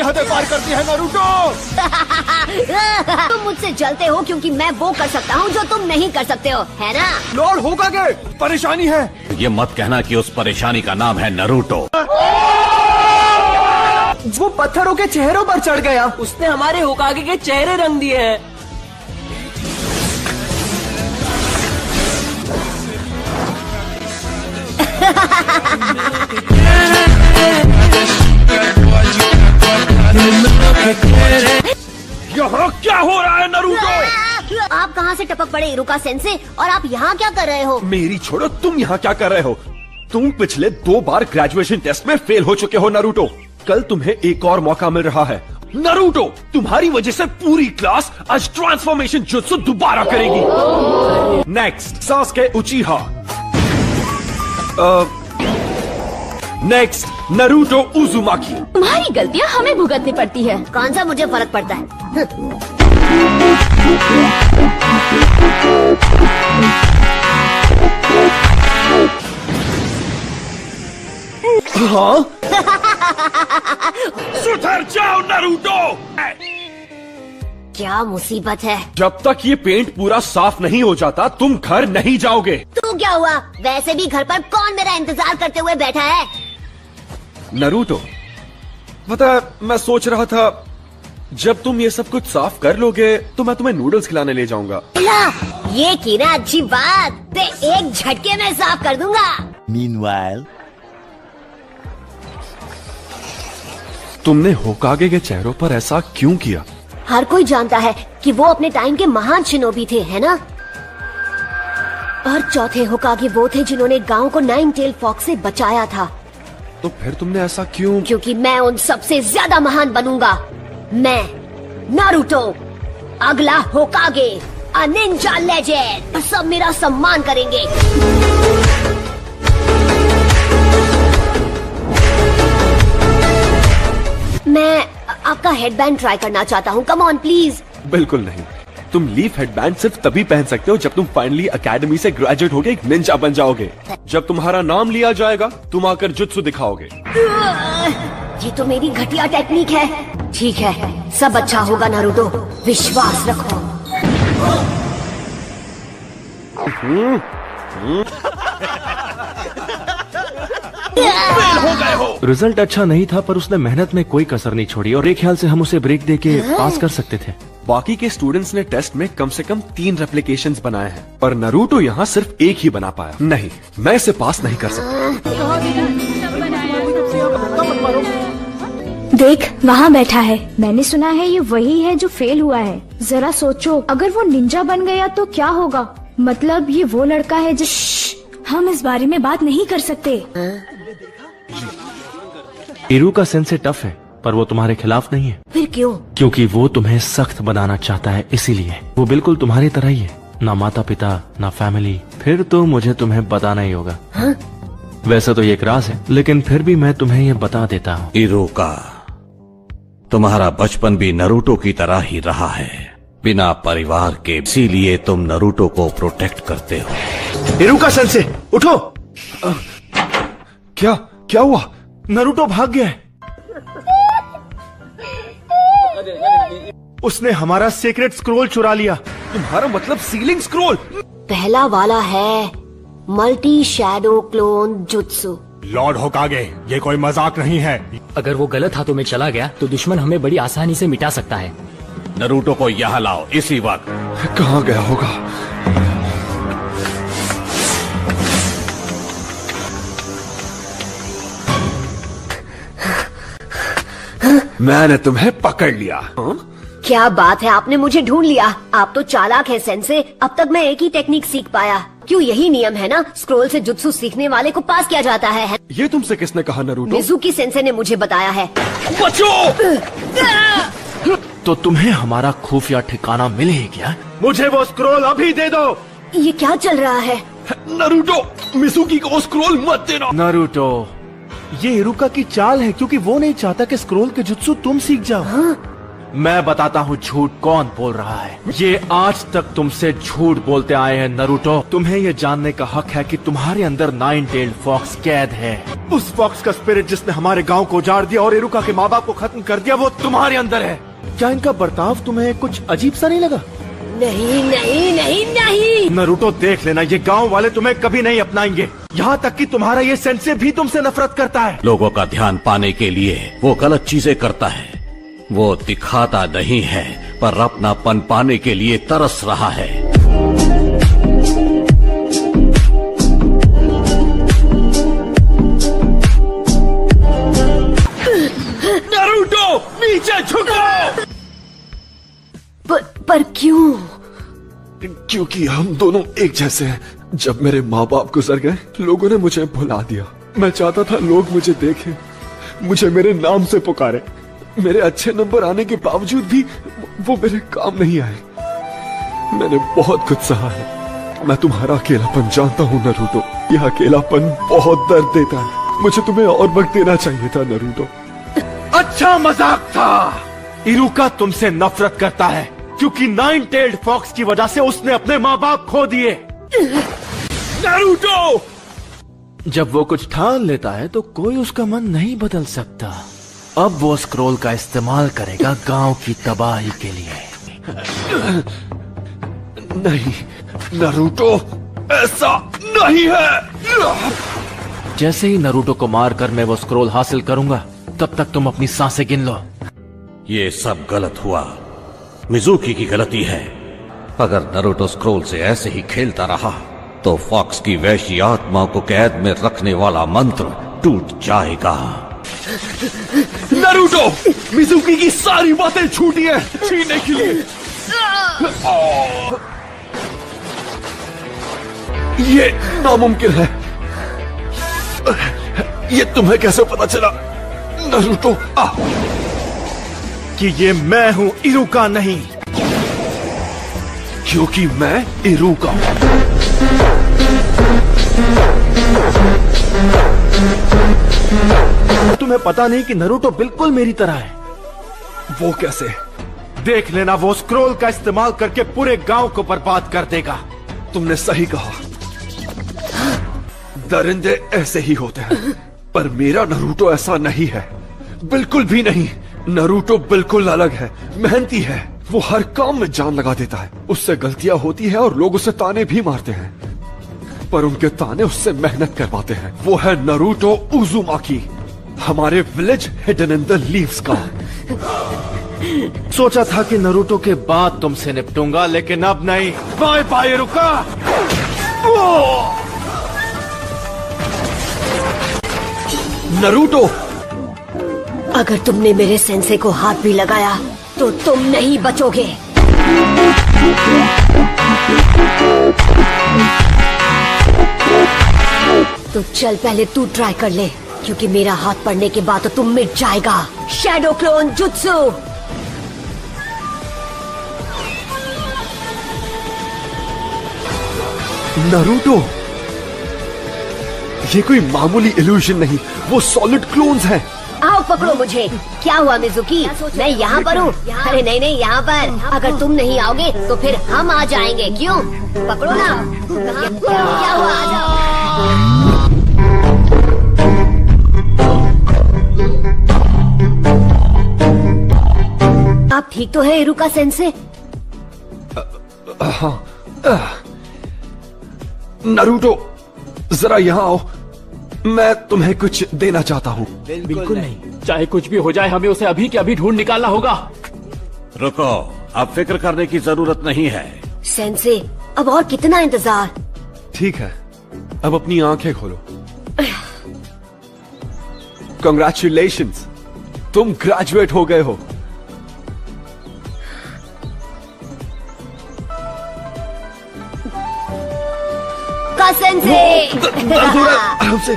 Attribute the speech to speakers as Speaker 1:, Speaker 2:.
Speaker 1: सरहदें पार करती है नारुतो।
Speaker 2: तुम मुझसे जलते हो क्योंकि मैं वो कर सकता हूँ जो तुम नहीं कर सकते हो, है ना?
Speaker 1: लॉर्ड होकागे, परेशानी है।
Speaker 3: ये मत कहना कि उस परेशानी का नाम है नारुतो।
Speaker 4: वो पत्थरों के चेहरों पर चढ़ गया। उसने हमारे होकागे के चेहरे रंग दिए हैं।
Speaker 1: यहाँ क्या हो रहा है नारुतो?
Speaker 2: आप कहाँ से टपक पड़े इरुका सेंसे, और आप यहाँ क्या कर रहे हो?
Speaker 1: मेरी छोड़ो, तुम यहाँ क्या कर रहे हो? तुम पिछले 2 बार ग्रेजुएशन टेस्ट में फेल हो चुके हो नारुतो। कल तुम्हें एक और मौका मिल रहा है। नारुतो, तुम्हारी वजह से पूरी क्लास आज ट्रांसफॉर्मेशन जुत्सु दोबारा करेगी। नेक्स्ट सासुके उचिहा। Next Naruto उजुमाकी।
Speaker 5: तुम्हारी गलतियाँ हमें भुगतनी पड़ती है।
Speaker 2: कौन सा मुझे फर्क पड़ता है?
Speaker 1: हाँ? सुधर जाओ नारुतो।
Speaker 2: क्या मुसीबत है?
Speaker 1: जब तक ये पेंट पूरा साफ नहीं हो जाता तुम घर नहीं जाओगे।
Speaker 2: तू क्या हुआ? वैसे भी घर पर कौन मेरा इंतजार करते हुए बैठा है?
Speaker 1: नारुतो, पता है, मैं सोच रहा था जब तुम ये सब कुछ साफ कर लोगे तो मैं तुम्हें नूडल्स खिलाने ले जाऊंगा।
Speaker 2: ये की ना अच्छी बात, ते एक झटके में साफ कर दूंगा।
Speaker 6: Meanwhile,
Speaker 1: तुमने होकागे के चेहरों पर ऐसा क्यों किया?
Speaker 2: हर कोई जानता है कि वो अपने टाइम के महान शिनोबी थे, है ना? और चौथे होकागे वो थे जिन्होंने गांव को नाइन टेल फॉक्स से बचाया था।
Speaker 1: तो फिर तुमने ऐसा क्यों?
Speaker 2: क्योंकि मैं उन सबसे ज्यादा महान बनूंगा। मैं नारुतो, अगला होकागे, अ निंजा लेजेंड, और सब मेरा सम्मान करेंगे। मैं आपका हेडबैंड ट्राई करना चाहता हूँ। Come on please.
Speaker 1: बिल्कुल नहीं। तुम लीफ हेडबैंड सिर्फ तभी पहन सकते हो जब तुम फाइनली एकेडमी से ग्रेजुएट होके एक निंजा बन जाओगे। जब तुम्हारा नाम लिया जाएगा तुम आकर जुत्सु दिखाओगे।
Speaker 2: ये तो मेरी घटिया टेक्निक है। ठीक है, सब अच्छा होगा नारुतो, विश्वास रखो।
Speaker 7: रिजल्ट अच्छा नहीं था पर उसने मेहनत में कोई कसर नहीं छोड़ी और एक ख्याल से हम उसे ब्रेक देके पास कर सकते थे।
Speaker 1: बाकी के स्टूडेंट्स ने टेस्ट में कम से कम 3 रेप्लिकेशंस बनाए हैं, पर नारुतो यहाँ सिर्फ एक ही बना पाया। नहीं, मैं इसे पास नहीं कर सकता।
Speaker 5: देख, वहाँ बैठा है। मैंने सुना है ये वही है जो फेल हुआ है। जरा सोचो, अगर वो निंजा बन गया तो क्या होगा? मतलब ये वो लड़का है जिस... हम इस बारे में बात नहीं कर सकते।
Speaker 7: इरुका सेंसे टफ है पर वो तुम्हारे खिलाफ नहीं है।
Speaker 2: फिर क्यों?
Speaker 7: क्योंकि वो तुम्हें सख्त बनाना चाहता है, इसीलिए। वो बिल्कुल तुम्हारी तरह ही है, ना माता पिता ना फैमिली। फिर तो मुझे तुम्हें बताना ही होगा।
Speaker 2: हाँ?
Speaker 7: वैसे तो ये एक राज है, लेकिन फिर भी मैं तुम्हें ये बता देता हूँ।
Speaker 3: इरुका, तुम्हारा बचपन भी नारुतो की तरह ही रहा है, बिना परिवार के। इसीलिए तुम नारुतो को प्रोटेक्ट करते हो।
Speaker 6: इरुका सेंसे, उठो।
Speaker 1: क्या हुआ?
Speaker 6: नारुतो भाग गया है। उसने हमारा सीक्रेट स्क्रोल चुरा लिया।
Speaker 1: तुम्हारा मतलब सीलिंग स्क्रोल?
Speaker 2: पहला वाला है multi shadow clone jutsu.
Speaker 6: Lord होकागे, ये कोई मजाक नहीं है।
Speaker 4: अगर वो गलत हाथों में चला गया तो दुश्मन हमें बड़ी आसानी से मिटा सकता है।
Speaker 3: नारुतो को यहाँ लाओ इसी वक्त।
Speaker 1: कहाँ गया होगा? मैंने तुम्हें पकड़ लिया।
Speaker 2: क्या बात है, आपने मुझे ढूंढ लिया। आप तो चालाक है सेंसे। अब तक मैं एक ही टेक्निक सीख पाया। क्यों, यही नियम है ना? स्क्रोल से जुत्सु सीखने वाले को पास किया जाता है।
Speaker 1: ये तुमसे किसने कहा नारुतो?
Speaker 2: मिजुकी सेंसे ने मुझे बताया है।
Speaker 1: बचो!
Speaker 7: तो तुम्हें हमारा खुफिया ठिकाना मिले ही क्या?
Speaker 6: मुझे वो स्क्रोल अभी दे दो।
Speaker 2: ये क्या चल रहा है?
Speaker 1: नारुतो, मिजुकी को स्क्रोल मत देना।
Speaker 6: नारुतो, ये इरुका की चाल है क्योंकि वो नहीं चाहता कि स्क्रोल के जुत्सु तुम सीख जाओ।
Speaker 7: मैं बताता हूँ झूठ कौन बोल रहा है। ये आज तक तुमसे झूठ बोलते आए हैं नरूटो। तुम्हें ये जानने का हक है कि तुम्हारे अंदर 9-tailed फॉक्स कैद है।
Speaker 6: उस फॉक्स का स्पिरिट जिसने हमारे गांव को उजाड़ दिया और इरुका के माँ बाप को खत्म कर दिया, वो तुम्हारे अंदर है। क्या इनका बर्ताव तुम्हें कुछ अजीब सा नहीं लगा?
Speaker 2: नहीं नहीं नहीं नहीं।
Speaker 6: नरूटो देख लेना, ये गांव वाले तुम्हें कभी नहीं अपनाएंगे। यहाँ तक कि तुम्हारा ये सेंसे भी तुमसे नफरत करता है।
Speaker 3: लोगों का ध्यान पाने के लिए वो गलत चीजें करता है। वो दिखाता नहीं है पर अपनापन पाने के लिए तरस रहा है।
Speaker 1: नारुतो नीचे झुको।
Speaker 2: पर क्यों?
Speaker 1: क्योंकि हम दोनों एक जैसे हैं। जब मेरे माँ बाप गुजर गए, लोगों ने मुझे भुला दिया। मैं चाहता था लोग मुझे देखें, मुझे मेरे नाम से पुकारे। मेरे अच्छे नंबर आने के बावजूद भी वो मेरे काम नहीं आए। मैंने बहुत कुछ सहा है। मैं तुम्हारा अकेलापन जानता हूँ नरूटो। यह अकेलापन बहुत दर्द देता है। मुझे तुम्हें और वक्त देना चाहिए था नरूटो।
Speaker 6: अच्छा मजाक था। इरुका तुमसे नफरत करता है क्योंकि 9-tailed फॉक्स की वजह से उसने अपने माँ बाप खो दिए।
Speaker 1: नारुतो!
Speaker 7: जब वो कुछ ठान लेता है तो कोई उसका मन नहीं बदल सकता। अब वो स्क्रोल का इस्तेमाल करेगा गांव की तबाही के लिए।
Speaker 1: नहीं नारुतो, ऐसा नहीं है।
Speaker 7: जैसे ही नरूटो को मारकर मैं वो स्क्रोल हासिल करूंगा, तब तक तुम अपनी सांसें गिन लो।
Speaker 3: ये सब गलत हुआ। मिजुकी की गलती है। अगर नरूटो स्क्रोल से ऐसे ही खेलता रहा तो फॉक्स की वैश्य आत्मा को कैद में रखने वाला मंत्र टूट जाएगा।
Speaker 1: नारुतो, मिजुकी की सारी बातें छूटी है छीनने के लिए। ये नामुमकिन है। ये तुम्हें कैसे पता चला नारुतो?
Speaker 6: कि ये मैं हूँ, इरुका नहीं।
Speaker 1: क्योंकि मैं इरुका हूं।
Speaker 6: तुम्हें पता नहीं कि नरूटो बिल्कुल मेरी तरह है।
Speaker 1: वो कैसे?
Speaker 6: देख लेना, वो स्क्रोल का इस्तेमाल करके पूरे गांव को बर्बाद कर देगा।
Speaker 1: तुमने सही कहा। दरिंदे ऐसे ही होते हैं, पर मेरा नरूटो ऐसा नहीं है, बिल्कुल भी नहीं। नरूटो बिल्कुल अलग है, मेहनती है। वो हर काम में जान लगा देता है। उससे गलतियां होती है और लोग उसे ताने भी मारते हैं, पर उनके ताने उससे मेहनत करवाते हैं। वो है नरूटो उजुमाकी, हमारे village hidden in the leaves का।
Speaker 6: सोचा था कि नरूटो के बाद तुमसे निपटूंगा, लेकिन अब नहीं। Bye bye इरुका।
Speaker 1: नरूटो,
Speaker 2: अगर तुमने मेरे सेंसे को हाथ भी लगाया तो तुम नहीं बचोगे। तो चल पहले तू ट्राई कर ले, क्योंकि मेरा हाथ पड़ने के बाद तो तुम मिट जाएगा। Shadow clone jutsu.
Speaker 1: नरूटो, ये कोई मामूली इल्यूजन नहीं, वो सॉलिड क्लोन्स हैं।
Speaker 2: आओ पकड़ो मुझे। क्या हुआ मिजुकी? मैं यहाँ पर हूँ। अरे नहीं नहीं, यहाँ पर। अगर तुम नहीं आओगे तो फिर हम आ जाएंगे। क्यों? पकड़ो ना। क्या हुआ? आ जाओ। आप ठीक तो है इरुका सेंसे?
Speaker 1: नरूटो, जरा यहाँ आओ। मैं तुम्हें कुछ देना चाहता हूँ।
Speaker 4: बिल्कुल नहीं। चाहे कुछ भी हो जाए, हमें उसे अभी के अभी ढूंढ निकालना होगा।
Speaker 3: रुको, अब फिक्र करने की जरूरत नहीं है।
Speaker 2: सेंसे, अब और कितना इंतजार?
Speaker 1: ठीक है, अब अपनी आंखें खोलो। कंग्रेचुलेशंस, तुम ग्रेजुएट हो गए हो।
Speaker 2: का सेंसे।
Speaker 1: हमसे